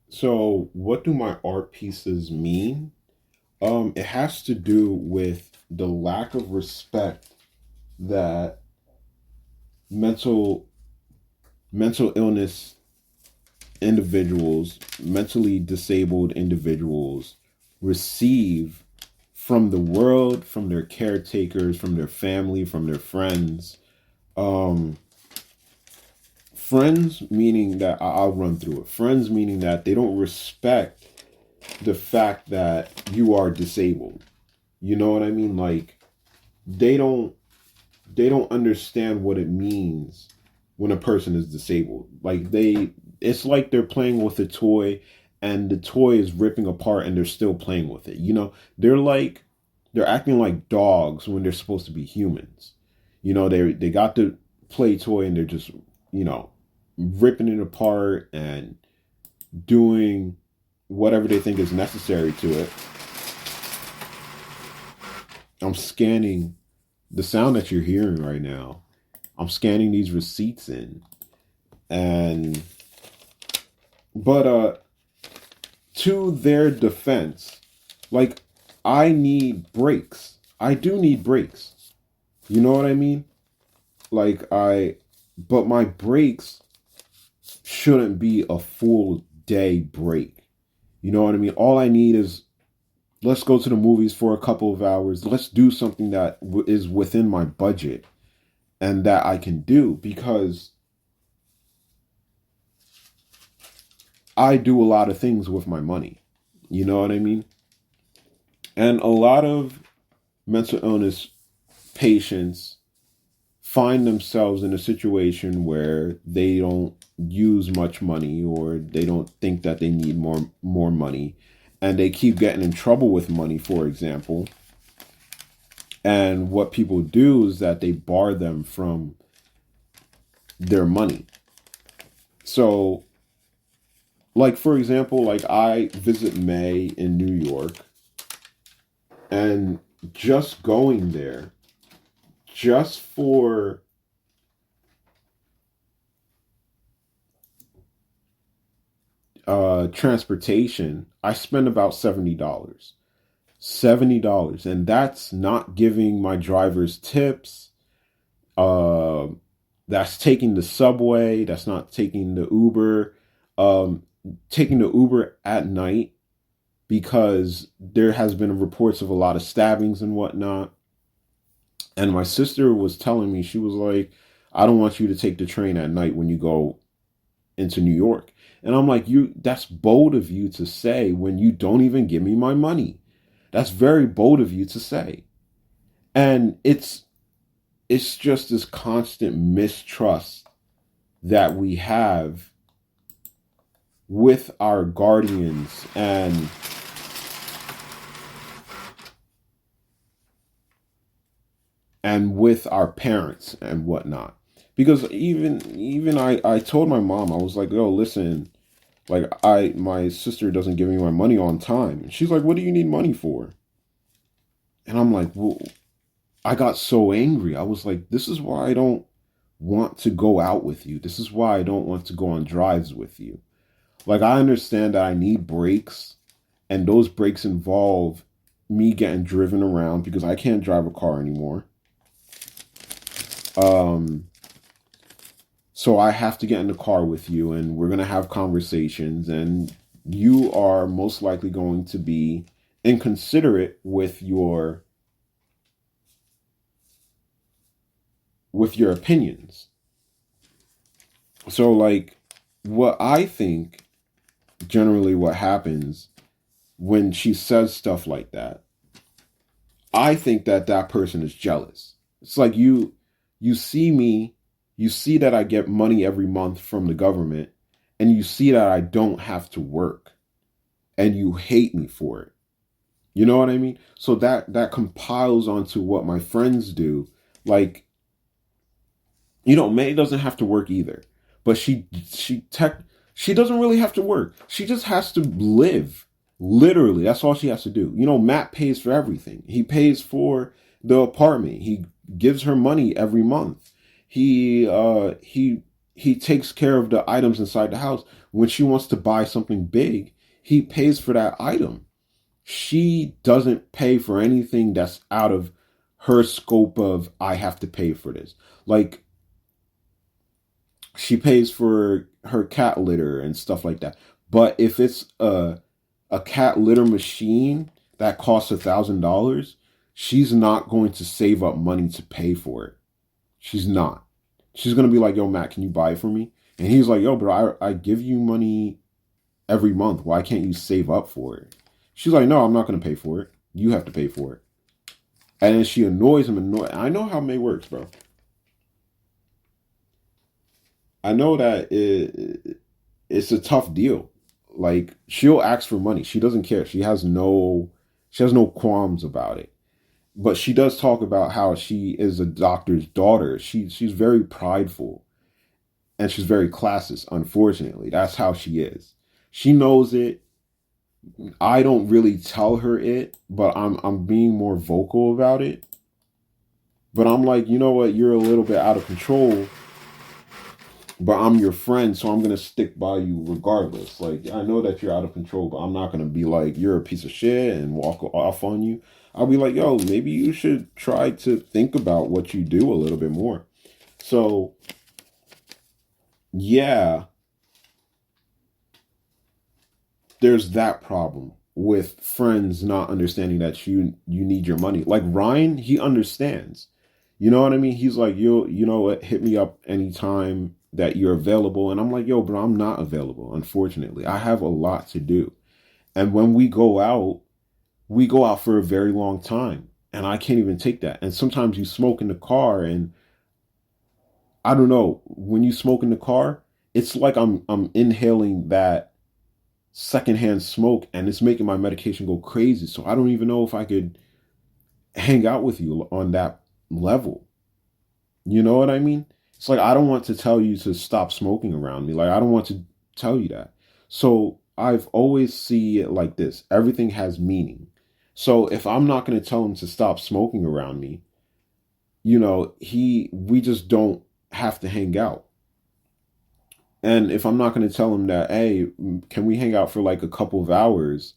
So, what do my art pieces mean? It has to do with the lack of respect that mental mental illness individuals, mentally disabled individuals receive from the world, from their caretakers, from their family, from their friends. Um, Friends meaning that I'll run through it. Friends meaning that they don't respect the fact that you are disabled. You know what I mean? Like they don't they don't understand what it means when a person is disabled. It's like they're playing with a toy and the toy is ripping apart and they're still playing with it. They're acting like dogs when they're supposed to be humans. They got the play toy and they're just, you know, ripping it apart and doing whatever they think is necessary to it. I'm scanning the sound that you're hearing right now. I'm scanning these receipts in, and but to their defense, like I need breaks. I do need breaks. You know what I mean? Like I but my breaks shouldn't be a full day break. You know what I mean? All I need is let's go to the movies for a couple of hours. Let's do something that is within my budget and that I can do because I do a lot of things with my money. You know what I mean? And a lot of mental illness patients find themselves in a situation where they don't use much money or they don't think that they need more money and they keep getting in trouble with money, for example. And what people do is that they bar them from their money. So, like for example, like I visit May in New York, and just going there, just for transportation, I spend about $70. $70, and that's not giving my drivers tips. Uh, that's taking the subway. That's not taking the Uber. Um, Taking the Uber at night because there has been reports of a lot of stabbings and whatnot. And my sister was telling me, she was like, I don't want you to take the train at night when you go into New York. And I'm like, that's bold of you to say when you don't even give me my money. That's very bold of you to say. And it's just this constant mistrust that we have with our guardians and with our parents and whatnot. Because even I told my mom, I was like, yo, listen, like my sister doesn't give me my money on time. And she's like, what do you need money for? And I'm like, well, I got so angry. I was like, this is why I don't want to go out with you. This is why I don't want to go on drives with you. Like I understand that I need breaks, and those breaks involve me getting driven around because I can't drive a car anymore. Um, so I have to get in the car with you, and we're gonna have conversations, and you are most likely going to be inconsiderate with your opinions. So like what I think generally what happens when she says stuff like that, I think that that person is jealous. It's like you see me, you see that I get money every month from the government, and you see that I don't have to work, and you hate me for it. You know what I mean? So that compiles onto what my friends do. Like, May doesn't have to work either, but she doesn't really have to work. She just has to live. Literally, that's all she has to do. Matt pays for everything. He pays for the apartment. He gives her money every month. He he takes care of the items inside the house. When she wants to buy something big, he pays for that item. She doesn't pay for anything that's out of her scope of I have to pay for this. Like she pays for her cat litter and stuff like that. But if it's a cat litter machine that costs $1,000, she's not going to save up money to pay for it. She's not. She's gonna be like, "Yo, Matt, can you buy it for me?" And he's like, "Yo, bro, I give you money every month. Why can't you save up for it?" She's like, "No, I'm not gonna pay for it. You have to pay for it." And then she annoys him. I know how May works, bro. I know that it's a tough deal. Like she'll ask for money. She doesn't care. She has no qualms about it. But she does talk about how she is a doctor's daughter. She's very prideful and she's very classist, unfortunately. That's how she is. She knows it. I don't really tell her it, but I'm being more vocal about it. But I'm like, you know what, you're a little bit out of control, but I'm your friend, so I'm gonna stick by you regardless. Like I know that you're out of control, but I'm not gonna be like you're a piece of shit and walk off on you. I'll be like, yo, maybe you should try to think about what you do a little bit more. So yeah, there's that problem with friends not understanding that you need your money. Like Ryan, he understands. You know what I mean? He's like, yo, you know what? Hit me up anytime that you're available. And I'm like, yo, bro, I'm not available. Unfortunately, I have a lot to do. And when we go out for a very long time, and I can't even take that. And sometimes you smoke in the car, and I don't know. When you smoke in the car, it's like I'm inhaling that secondhand smoke, and it's making my medication go crazy. So I don't even know if I could hang out with you on that level. You know what I mean? It's like I don't want to tell you to stop smoking around me. Like I don't want to tell you that. So I've always see it like this. Everything has meaning. So if I'm not going to tell him to stop smoking around me, we just don't have to hang out. And if I'm not going to tell him that, hey, can we hang out for like a couple of hours?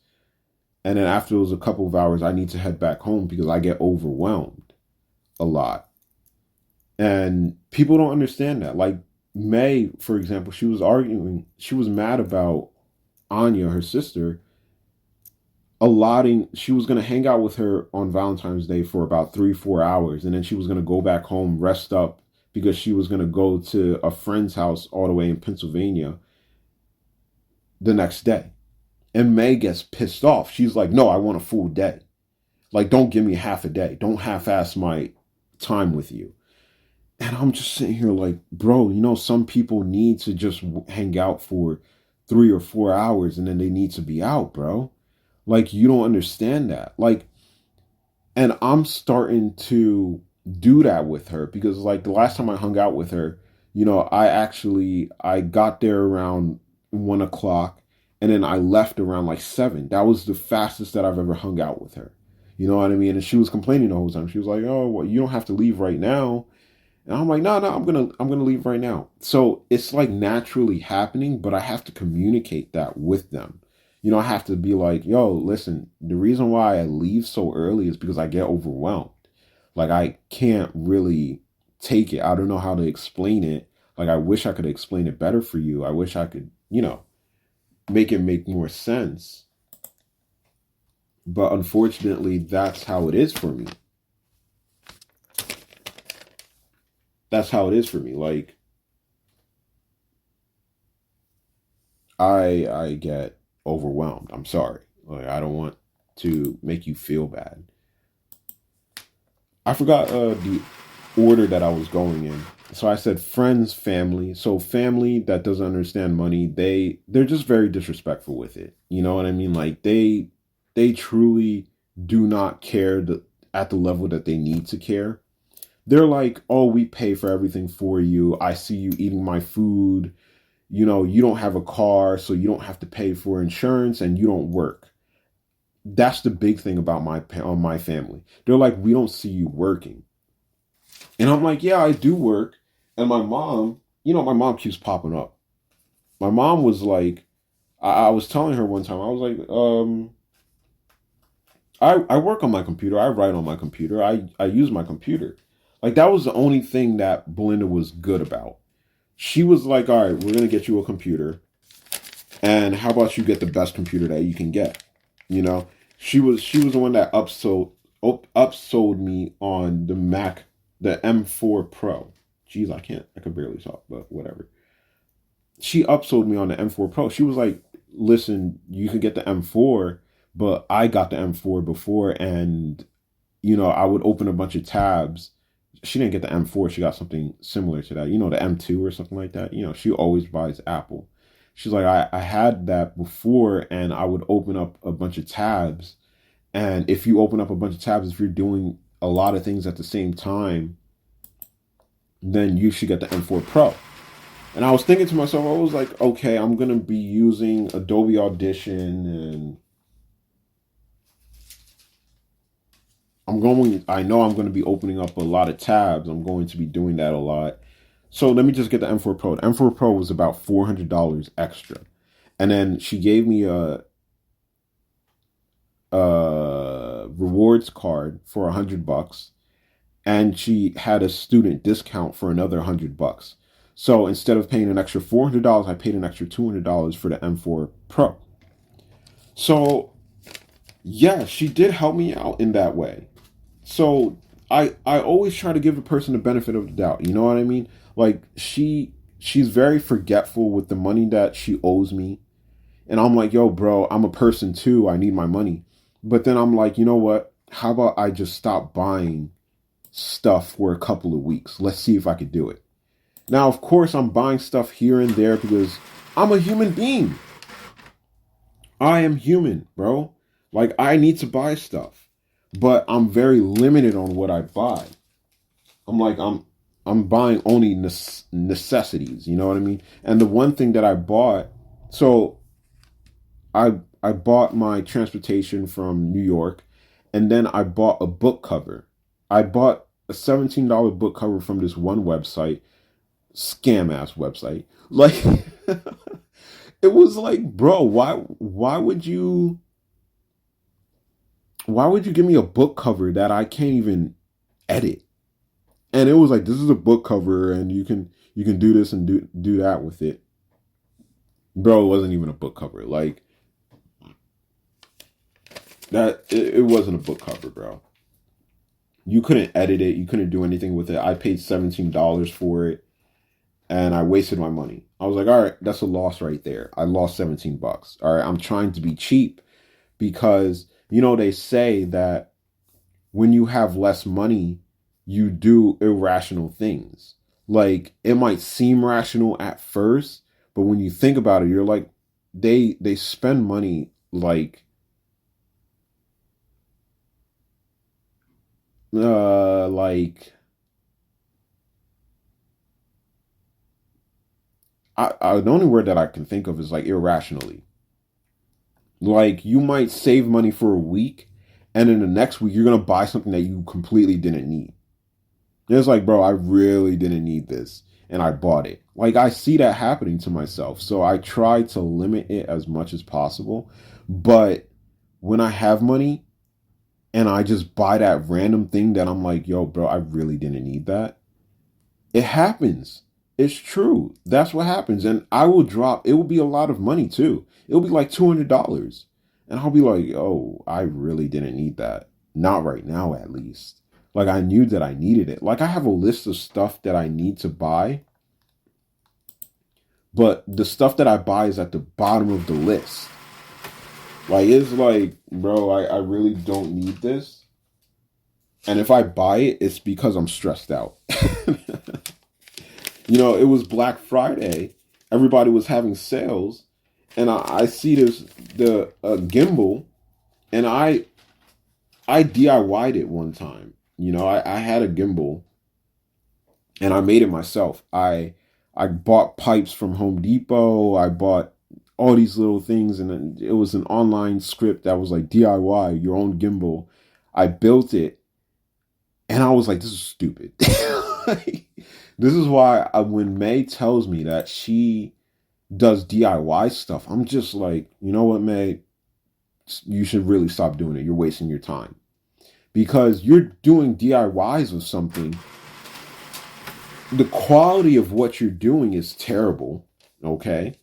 And then after those a couple of hours, I need to head back home because I get overwhelmed a lot. And people don't understand that. Like May, for example, she was mad about Anya, her sister, she was going to hang out with her on Valentine's Day for about 3, 4 hours. And then she was going to go back home, rest up, because she was going to go to a friend's house all the way in Pennsylvania the next day. And May gets pissed off. She's like, no, I want a full day. Like, don't give me half a day. Don't half-ass my time with you. And I'm just sitting here like, bro, some people need to just hang out for 3 or 4 hours and then they need to be out, bro. Like, you don't understand that. Like, and I'm starting to do that with her because, like, the last time I hung out with her, I got there around 1 o'clock and then I left around like 7. That was the fastest that I've ever hung out with her. You know what I mean? And she was complaining the whole time. She was like, "Oh, well, you don't have to leave right now." And I'm like, no, I'm gonna leave right now. So it's like naturally happening, but I have to communicate that with them. I have to be like, yo, listen, the reason why I leave so early is because I get overwhelmed. Like I can't really take it. I don't know how to explain it. Like I wish I could explain it better for you. I wish I could, make it make more sense. But unfortunately, that's how it is for me. That's how it is for me. Like I get overwhelmed. I'm sorry. Like I don't want to make you feel bad. I forgot the order that I was going in. So I said friends, family. So family that doesn't understand money, they're just very disrespectful with it. You know what I mean? Like they truly do not care at the level that they need to care. They're like, "Oh, we pay for everything for you. I see you eating my food. You don't have a car, so you don't have to pay for insurance and you don't work." That's the big thing about my family. They're like, "We don't see you working." And I'm like, "Yeah, I do work." And my mom, my mom keeps popping up. My mom was like, I was telling her one time, I was like, I work on my computer. I write on my computer. I use my computer. Like, that was the only thing that Belinda was good about. She was like, all right, we're going to get you a computer. And how about you get the best computer that you can get? You know, she was the one that upsold me on the Mac, the M4 Pro. Jeez, I can barely talk, but whatever. She upsold me on the M4 Pro. She was like, listen, you can get the M4, but I got the M4 before, and I would open a bunch of tabs. She didn't get the M4. She got something similar to that. The M2 or something like that. She always buys Apple. She's like, I had that before, and I would open up a bunch of tabs. And if you open up a bunch of tabs, if you're doing a lot of things at the same time, then you should get the M4 Pro. And I was thinking to myself, I was like, okay, I'm going to be using Adobe Audition, and I know I'm going to be opening up a lot of tabs. I'm going to be doing that a lot. So let me just get the M4 Pro. The M4 Pro was about $400 extra. And then she gave me a rewards card for $100, and she had a student discount for another $100. So instead of paying an extra $400, I paid an extra $200 for the M4 Pro. So yeah, she did help me out in that way. So I always try to give a person the benefit of the doubt. You know what I mean? Like, she's very forgetful with the money that she owes me. And I'm like, yo, bro, I'm a person too. I need my money. But then I'm like, you know what? How about I just stop buying stuff for a couple of weeks? Let's see if I could do it. Now, of course, I'm buying stuff here and there because I'm a human being. I am human, bro. Like, I need to buy stuff, but I'm very limited on what I buy. I'm buying only necessities. You know what I mean? And the one thing that I bought, so I bought my transportation from New York, and then I bought a book cover. I bought a $17 book cover from this one website, scam ass website. Like, it was like, bro, why would you give me a book cover that I can't even edit? And it was like, this is a book cover, and you can do this and do that with it. Bro, it wasn't even a book cover. Like, that it wasn't a book cover, bro. You couldn't edit it. You couldn't do anything with it. I paid $17 for it, and I wasted my money. I was like, all right, that's a loss right there. I lost $17. All right, I'm trying to be cheap because, they say that when you have less money, you do irrational things. Like, it might seem rational at first, but when you think about it, you're like, they spend money like the only word that I can think of is like irrationally. Like, you might save money for a week, and in the next week you're gonna buy something that you completely didn't need. And it's like, bro, I really didn't need this, and I bought it. Like, I see that happening to myself, so I try to limit it as much as possible. But when I have money and I just buy that random thing that I'm like, yo, bro, I really didn't need that. It happens. It's true. That's what happens. And it will be a lot of money too. It'll be like $200. And I'll be like, oh, I really didn't need that. Not right now, at least. Like, I knew that I needed it. Like, I have a list of stuff that I need to buy, but the stuff that I buy is at the bottom of the list. Like, it's like, bro, I really don't need this. And if I buy it, it's because I'm stressed out. It was Black Friday. Everybody was having sales. And I see the gimbal, and I DIY'd it one time. I had a gimbal, and I made it myself. I bought pipes from Home Depot. I bought all these little things, and it was an online script that was like, DIY your own gimbal. I built it, and I was like, this is stupid. This is why when May tells me that she does DIY stuff, I'm just like, you know what, May? You should really stop doing it. You're wasting your time. Because you're doing DIYs of something, the quality of what you're doing is terrible, okay?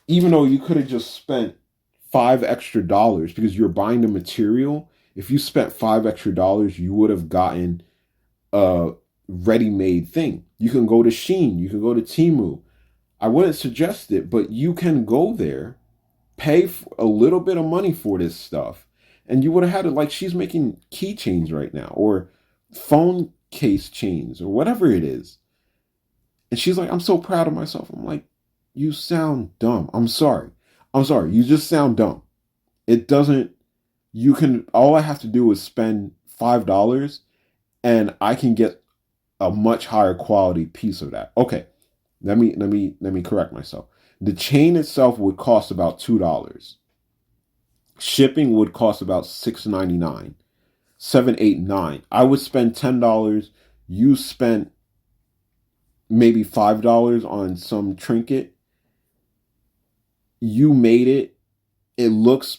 Even though you could have just spent $5 extra because you're buying the material, if you spent $5 extra, you would have gotten a ready-made thing. You can go to Shein, you can go to Temu. I wouldn't suggest it, but you can go there, pay a little bit of money for this stuff, and you would have had it. Like, she's making keychains right now, or phone case chains, or whatever it is. And she's like, I'm so proud of myself. I'm like, you sound dumb. I'm sorry. You just sound dumb. It doesn't, you can, all I have to do is spend $5 and I can get a much higher quality piece of that. Okay. Let me correct myself. The chain itself would cost about $2. Shipping would cost about $6.99. 7, 8, 9. I would spend $10. You spent maybe $5 on some trinket. You made it. It looks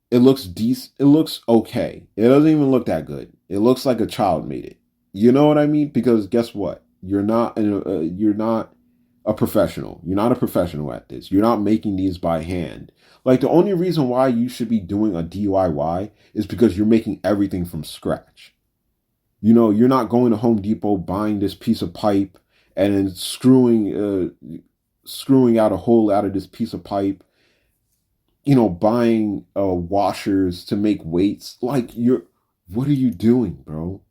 decent. It looks okay. It doesn't even look that good. It looks like a child made it. You know what I mean? Because guess what? You're not a professional. You're not a professional at this. You're not making these by hand. Like, the only reason why you should be doing a DIY is because you're making everything from scratch. You know, you're not going to Home Depot, buying this piece of pipe and then screwing out a hole out of this piece of pipe. You know, buying washers to make weights. Like, what are you doing, bro?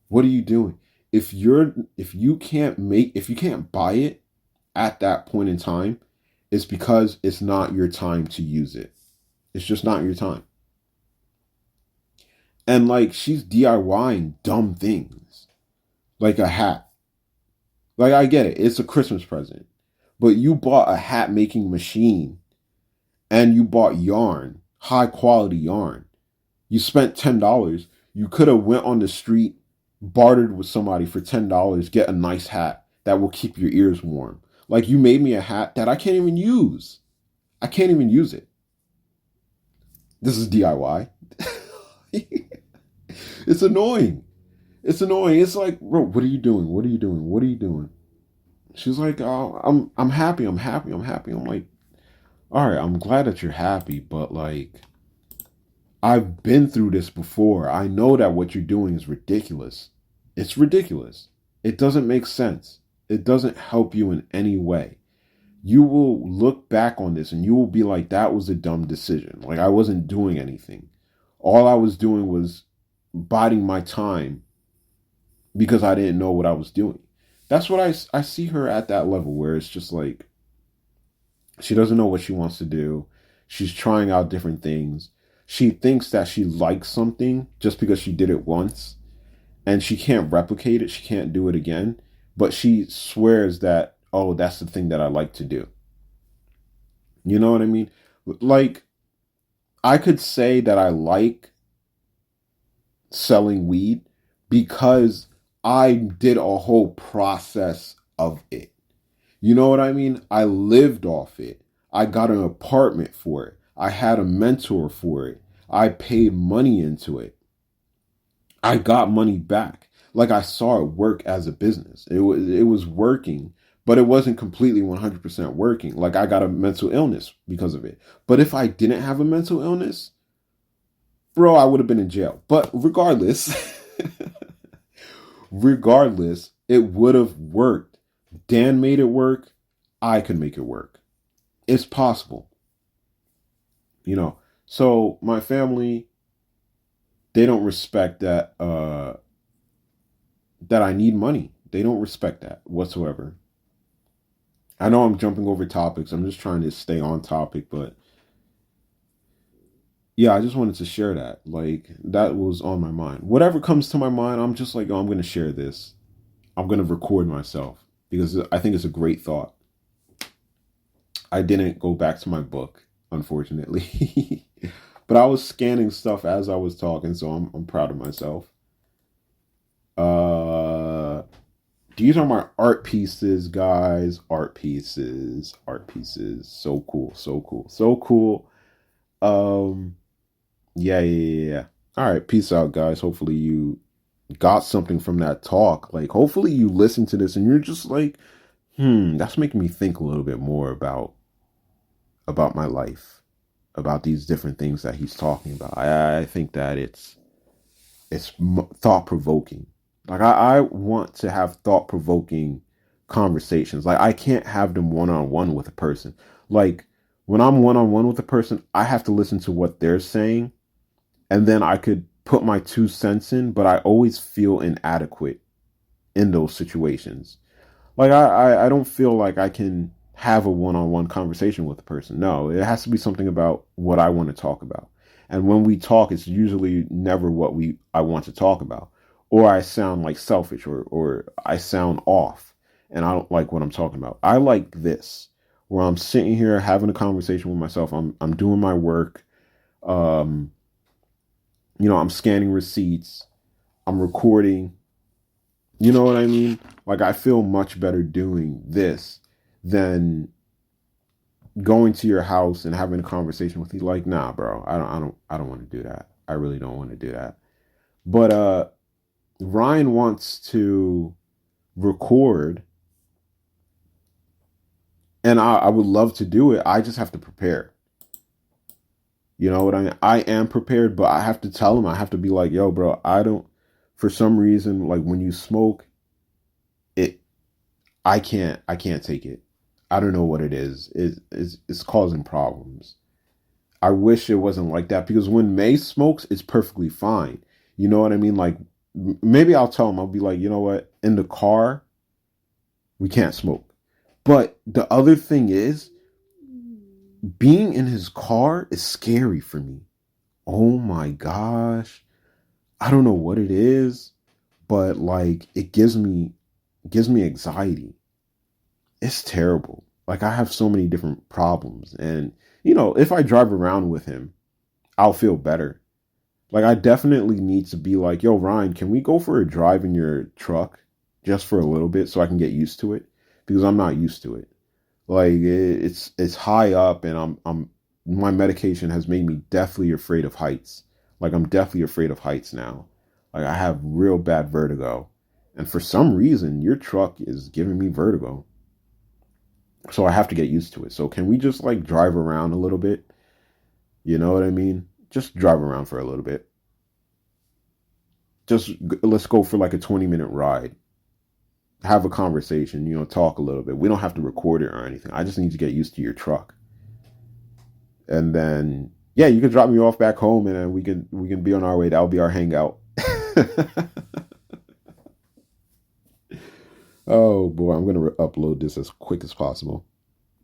What are you doing? If you can't buy it at that point in time, it's because it's not your time to use it. It's just not your time. And like, she's DIYing dumb things. Like a hat. Like, I get it. It's a Christmas present. But you bought a hat making machine and you bought yarn, high quality yarn. You spent $10. You could have went on the street, bartered with somebody for $10, get a nice hat that will keep your ears warm. Like, you made me a hat that I can't even use. I can't even use it. This is DIY. It's annoying. It's annoying. It's like, bro, what are you doing? What are you doing? What are you doing? She's like, oh, I'm happy. I'm happy. I'm happy. I'm like, all right, I'm glad that you're happy, but like, I've been through this before. I know that what you're doing is ridiculous. It's ridiculous. It doesn't make sense. It doesn't help you in any way. You will look back on this and you will be like, that was a dumb decision. Like, I wasn't doing anything. All I was doing was biding my time because I didn't know what I was doing. That's what I see her at that level, where it's just like, she doesn't know what she wants to do. She's trying out different things. She thinks that she likes something just because she did it once and she can't replicate it. She can't do it again. But she swears that, oh, that's the thing that I like to do. You know what I mean? Like, I could say that I like selling weed because I did a whole process of it. You know what I mean? I lived off it. I got an apartment for it. I had a mentor for it. I paid money into it. I got money back. Like, I saw it work as a business. It was working, but it wasn't completely 100% working. Like, I got a mental illness because of it. But if I didn't have a mental illness, bro, I would have been in jail. But regardless, it would have worked. Dan made it work. I could make it work. It's possible. You know, so my family, they don't respect that, that I need money. They don't respect that whatsoever. I know I'm jumping over topics. I'm just trying to stay on topic, but yeah, I just wanted to share that. Like, that was on my mind. Whatever comes to my mind, I'm just like, oh, I'm going to share this. I'm going to record myself because I think it's a great thought. I didn't go back to my book, unfortunately, but I was scanning stuff as I was talking, so I'm proud of myself. These are my art pieces, guys. Art pieces. Art pieces. So cool. So cool. So cool. Um, yeah, yeah, yeah. All right, peace out, guys. Hopefully you got something from that talk. Like, hopefully you listen to this and you're just like, that's making me think a little bit more about my life, about these different things that he's talking about. I think that it's thought provoking. Like I want to have thought provoking conversations. Like I can't have them one on one with a person. Like when I'm one on one with a person, I have to listen to what they're saying, and then I could put my 2 cents in. But I always feel inadequate in those situations. Like I don't feel like I can have a one-on-one conversation with a person. No, it has to be something about what I want to talk about. And when we talk, it's usually never what we I want to talk about. Or I sound like selfish or I sound off and I don't like what I'm talking about. I like this where I'm sitting here having a conversation with myself. I'm doing my work. Um, I'm scanning receipts. I'm recording. You know what I mean? Like I feel much better doing this than going to your house and having a conversation with you. Like, nah, bro, I don't want to do that. I really don't want to do that. But Ryan wants to record, and I would love to do it. I just have to prepare. You know what I mean? I am prepared, but I have to tell him. I have to be like, yo, bro, I don't. For some reason, like when you smoke, it I can't take it. I don't know what it is. It's causing problems. I wish it wasn't like that because when May smokes, it's perfectly fine. You know what I mean? Like maybe I'll tell him. I'll be like, you know what? In the car, we can't smoke. But the other thing is, being in his car is scary for me. Oh my gosh. I don't know what it is, but like it gives me anxiety. It's terrible. Like I have so many different problems. And, if I drive around with him, I'll feel better. Like I definitely need to be like, yo, Ryan, can we go for a drive in your truck just for a little bit so I can get used to it? Because I'm not used to it. Like it's high up and I'm my medication has made me deathly afraid of heights. Like I'm deathly afraid of heights now. Like I have real bad vertigo. And for some reason, your truck is giving me vertigo. So I have to get used to it. So can we just like drive around a little bit? You know what I mean? Just drive around for a little bit. Just let's go for like a 20-minute ride. Have a conversation, talk a little bit. We don't have to record it or anything. I just need to get used to your truck. And then yeah, you can drop me off back home and then we can be on our way. That'll be our hangout. Oh boy, I'm gonna upload this as quick as possible.